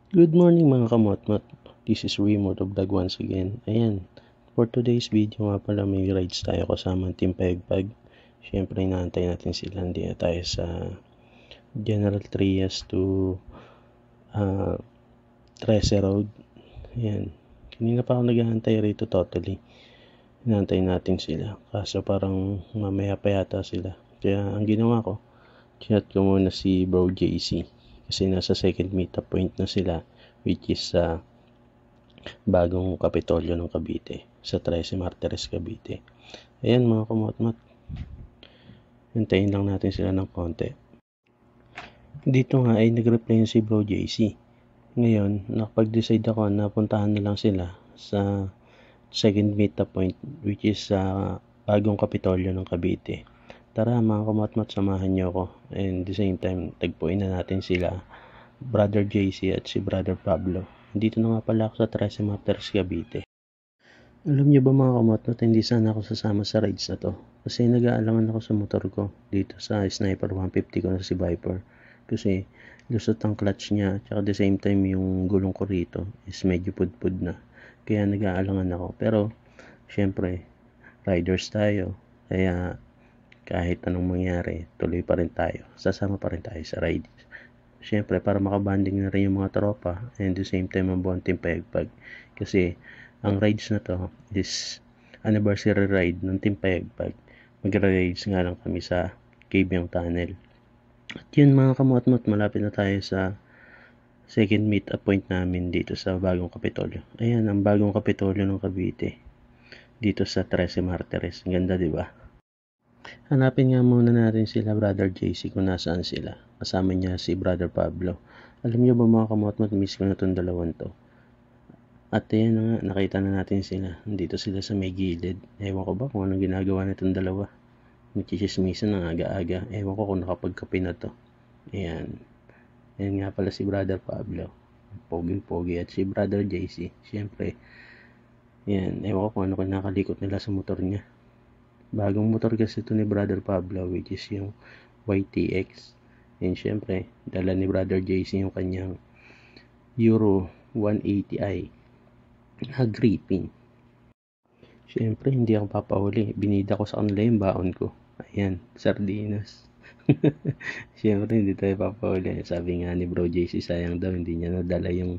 Good morning mga kamotmot. This is Remo the Vlog once again. Ayan, for today's video nga pala may rides tayo kasama ang Team Pegpag. Siyempre inaantay natin sila. Hindi na tayo sa General Trias to uh, 13 Road. Ayan, kanina pa ako nag-aantay rito totally. Inaantay natin sila. Kaso parang mamaya pa yata sila. Kaya ang ginawa ko, chat ko muna si Bro JC. Kasi nasa second meetup point na sila, which is sa bagong Kapitolyo ng Cavite, sa 13 Martires, Cavite. Ayan mga kumotmat, hintayin lang natin sila ng konti. Dito nga ay nag-reply si Bro JC. Ngayon, nakapag-decide ako na puntahan na lang sila sa second meetup point, which is sa bagong Kapitolyo ng Cavite. Tara mga kumotmat, samahan niyo ako. And at the same time, tagpuin na natin sila, Brother JC at si Brother Pablo. Dito na nga pala ako sa 13 Martires, Cavite. Alam niyo ba mga kamotmot, hindi sana ako sasama sa rides na to. Kasi nag-aalangan ako sa motor ko dito sa Sniper 150 ko na si Viper. Kasi lusot ang clutch niya, at the same time yung gulong ko rito is medyo pudpud na. Kaya nag-aalangan ako. Pero syempre, riders tayo. Kaya kahit anong mangyari, tuloy pa rin tayo. Sasama pa rin tayo sa rides. Syempre, para makabanding na rin yung mga tropa and at the same time ang buong Team Pegpag. Kasi ang rides na to is anniversary ride ng Team Pegpag. Magra-rides nga lang kami sa Cabyang Tunnel. At yun mga kamotmot, malapit na tayo sa second meet-up point namin dito sa bagong Kapitolyo. Ayan, ang bagong Kapitolyo ng Cavite. Dito sa 13 Martires. Ang ganda, di ba? Hanapin nga muna natin sila Brother JC kung nasaan sila. Kasama niya si Brother Pablo. Alam niyo ba mga kamotmot, miss ko na itong dalawang to. At ayan na nga, nakita na natin sila. Nandito sila sa may gilid. Ewan ko ba kung anong ginagawa na itong dalawa. Nagchichismisan ng aga-aga. Ewan ko kung nakapagkape na to. Ayan. Ayan nga pala si Brother Pablo. Pogi-pogi. At si Brother JC. Siyempre, ayan. Ewan ko kung ano kinakalikot nila sa motor niya. Bagong motor kasi ito ni Brother Pablo, which is yung YTX. And syempre, dala ni Brother JC yung kanyang Euro 180i na gripping. Syempre, hindi ako papahuli. Binida ko sa kanila yung baon ko. Ayan, sardinas. Syempre, hindi tayo papahuli. Sabi nga ni Bro JC, sayang daw, hindi niya nadala yung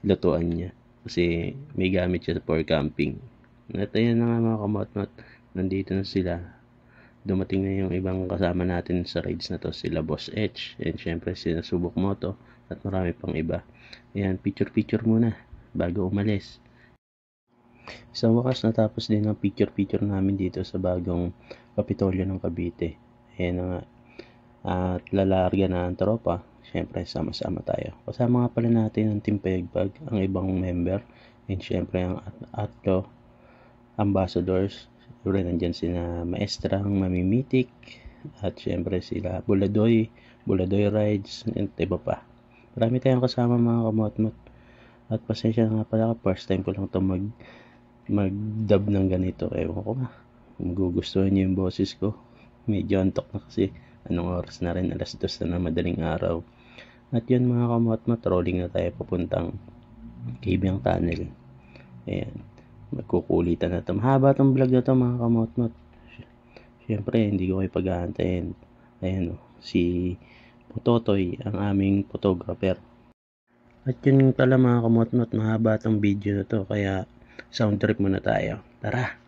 lutuan niya. Kasi may gamit siya for camping. At ayan na nga mga kamotmot. Nandito na sila. Dumating na yung ibang kasama natin sa rides na to. Sila Boss H. And syempre, sila Subok Moto. At marami pang iba. Ayan, picture-picture muna bago umalis. Sa wakas natapos din ang picture-picture namin dito sa bagong Kapitolyo ng Cavite. Ayan na nga. At lalarga na ang tropa. Siyempre, sama-sama tayo. Kasama nga pala natin ang Team Pegpag, ang ibang member. And siyempre, ang Atlo Ambassadors. Siyempre, nandyan sila Maestrang, Mamimitik. At siyempre sila Buladoy, Buladoy Rides, at iba pa. Marami tayong kasama mga kamotmot. At pasensya nga pala, first time ko lang ito mag-dub ng ganito. Ewan ko nga, magugustuhan niyo yung boses ko. Medyo antok na kasi. Anong oras na rin, alas 2 na madaling araw. At yun mga kamotmot, rolling na tayo papuntang Cabyang Tunnel. Ayan, magkukulitan na ito. Mahaba itong vlog na ito mga kamotmot. Siyempre, hindi ko kayo pag-aantayin. Ayan o, si Putotoy, ang aming photographer. At yun pala mga kamotmot, mahaba itong video na to, kaya sound trip muna tayo. Tara!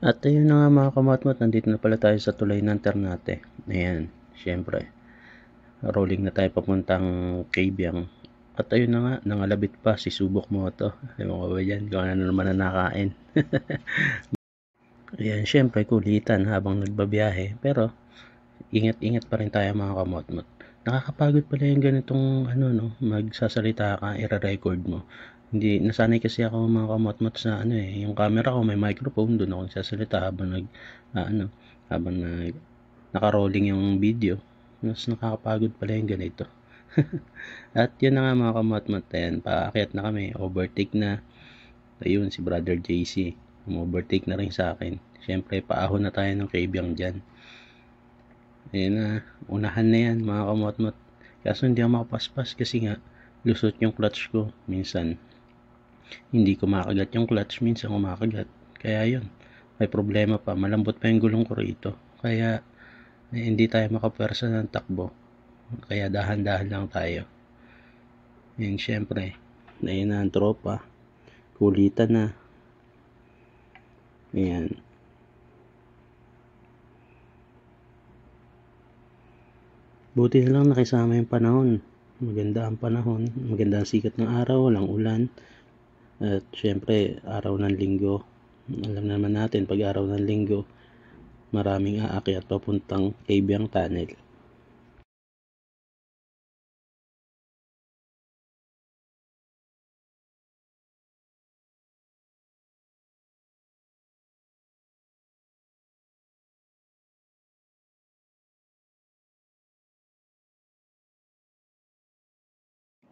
At ayun na nga mga kamotmot, nandito na pala tayo sa tulay ng Ternate. Ayan, syempre, rolling na tayo papuntang Cabiang. At ayun na nga, nangalabit pa si Subok Moto. Ewan ko ba yan, kung ano naman na nakain. Ayan, syempre, kulitan habang nagbabiyahe. Pero, ingat-ingat pa rin tayo mga kamotmot. Nakakapagod pala yung ganitong magsasalita ka, i-record mo. Hindi, nasanay kasi ako mga kamotmot sa yung camera ko may microphone, doon ako nagsasalita habang naka-rolling yung video. Mas nakakapagod pala yung ganito. At yun na nga mga kamotmot, ayan, paakyat na kami, overtake na. Ayun, si Brother JC, overtake na rin sa akin. Siyempre, paahon na tayo ng Cabiang dyan. Ayun na, unahan na yan mga kamotmot. Kaso hindi ako makapaspas kasi nga, lusot yung clutch ko. Minsan, hindi ko makagat yung clutch, minsan kumakagat. Kaya yun, may problema pa, malambot pa yung gulong ko rito. Kaya, hindi tayo makapwersa ng takbo. Kaya dahan-dahan lang tayo. Yan, syempre, ayun na ang tropa. Kulitan na. Ayan. Buti na lang nakisama yung panahon. Maganda ang panahon. Maganda ang sikat ng araw. Walang ulan. At syempre, araw ng linggo. Alam naman natin, pag araw ng linggo, maraming aakyat papuntang Cabiang Tunnel.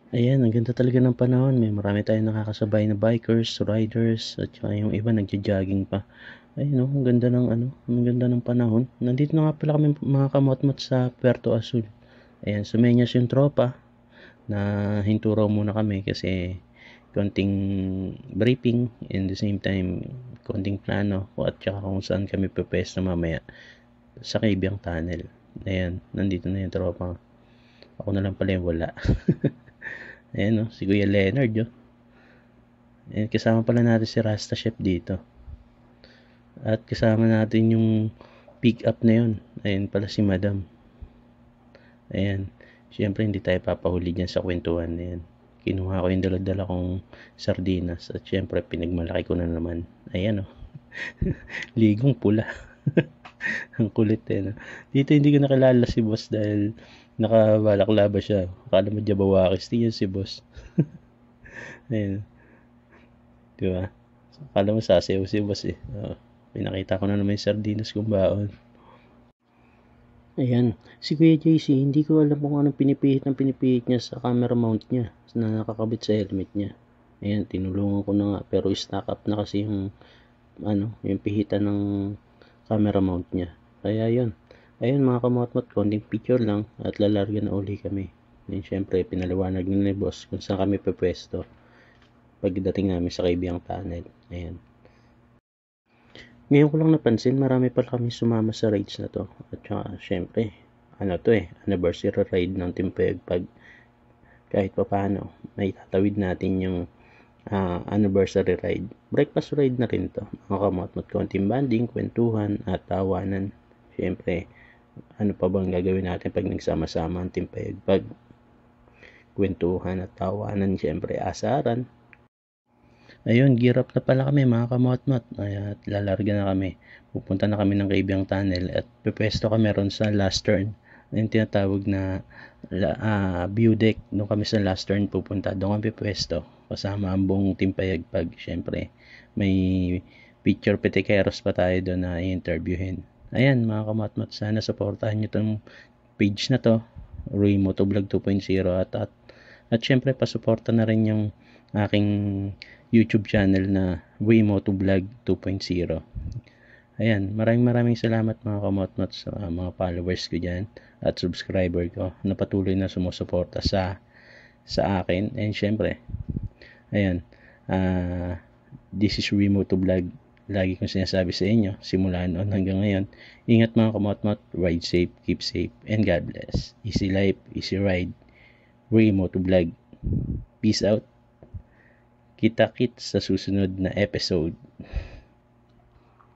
Ayan, ang ganda talaga ng panahon. May marami tayong nakakasabay na bikers, riders, at saka yung iba nagja-jogging pa. Ayun, ang ganda ng ang ganda ng panahon. Nandito na nga pala kami mga kamotmot sa Puerto Azul. Ayan, sumenyas yung tropa na hinto raw muna kami kasi konting briefing and the same time konting plano at saka kung saan kami pwesto mamaya sa Cabiang Tunnel. Ayan, nandito na yung tropa. Ako na lang pala yung wala. Ayan si Kuya Leonard Ayan, kasama pala natin si Rasta Chef dito. At kasama natin yung pick up na yun. Ayan pala si Madam. Ayan, syempre hindi tayo papahuli dyan sa kwentuhan na yan. Kinuha ko yung dala-dala kong sardinas at syempre pinagmalaki ko na naman. Ayan ligong pula. Ang kulit Dito hindi ko nakilala si boss dahil nakabalaklava siya. Akala mo Jabawakis, di yan si boss. Ayan. Diba? Akala mo sasayaw si boss pinakita ko na naman yung sardinas kong baon. Ayan. Si Kuya JC, hindi ko alam kung anong pinipihit niya sa camera mount niya na nakakabit sa helmet niya. Ayan, tinulungan ko na nga pero stock up na kasi yung yung pihitan ng camera mount niya. Kaya yun. Ayun mga kamotmot, konting picture lang at lalarga na uli kami. And syempre, pinaliwanag nila ni boss kung saan kami pepwesto pagdating namin sa Cabiang Tunnel. Ayan. Ngayon ko lang napansin, marami pala kami sumama sa rides na to. At saka, syempre, anniversary ride ng Team Payagpag. Kahit pa paano, may tatawid natin yung anniversary ride. Breakfast ride na rin to. Mga kamotmot, konting banding, kwentuhan, at tawanan. Syempre, ano pa bang gagawin natin pag nagsama-sama ang Team Payagpag? Kwentuhan at tawanan, syempre, asaran. Ayun, gear up na pala kami mga kamotmot. At lalarga na kami. Pupunta na kami ng Cabiang Tunnel at pwesto kami ron sa last turn. Yung tinatawag na view deck. Doon kami sa last turn pupunta. Doon kami pwesto. Kasama ang buong Team Payagpag. Siyempre, may picture petikeros pa tayo doon na i-interviewin. Ayan mga kamotmot, sana supportahan nyo itong page na to, Roy Motovlog 2.0 at syempre pasuporta na rin yung aking YouTube channel na Roy Motovlog 2.0. Ayan, maraming salamat mga kamotmot sa mga followers ko dyan at subscriber ko na patuloy na sumusuporta sa akin. And syempre, ayan, this is Roy Motovlog. Lagi kong sinasabi sa inyo, simula noon hanggang ngayon, ingat mga kamotmot, ride safe, keep safe, and God bless. Easy life, easy ride. Roy Motovlog. Peace out. Kita-kits sa susunod na episode.